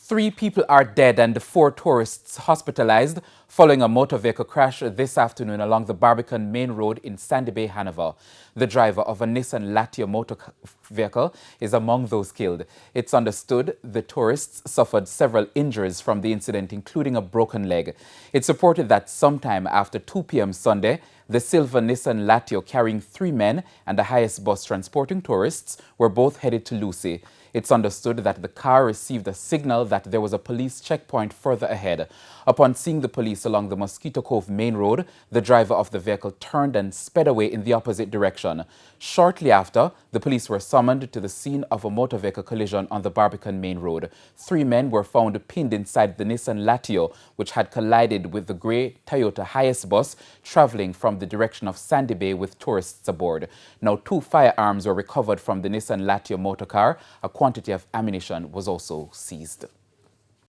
3 people are dead and 4 tourists hospitalized following a motor vehicle crash this afternoon along the Barbican Main Road in Sandy Bay, Hanover. The driver of a Nissan Latia motor vehicle is among those killed. It's understood the tourists suffered several injuries from the incident, including a broken leg. It's reported that sometime after 2 p.m. Sunday, the silver Nissan Latia carrying 3 men and the highest bus transporting tourists were both headed to Lucy. It's understood that the car received a signal that there was a police checkpoint further ahead. Upon seeing the police along the Mosquito Cove Main Road, the driver of the vehicle turned and sped away in the opposite direction. Shortly after, the police were summoned to the scene of a motor vehicle collision on the Barbican Main Road. 3 men were found pinned inside the Nissan Latia, which had collided with the grey Toyota Hiace bus traveling from the direction of Sandy Bay with tourists aboard. Now, 2 firearms were recovered from the Nissan Latia motor car. A quantity of ammunition was also seized.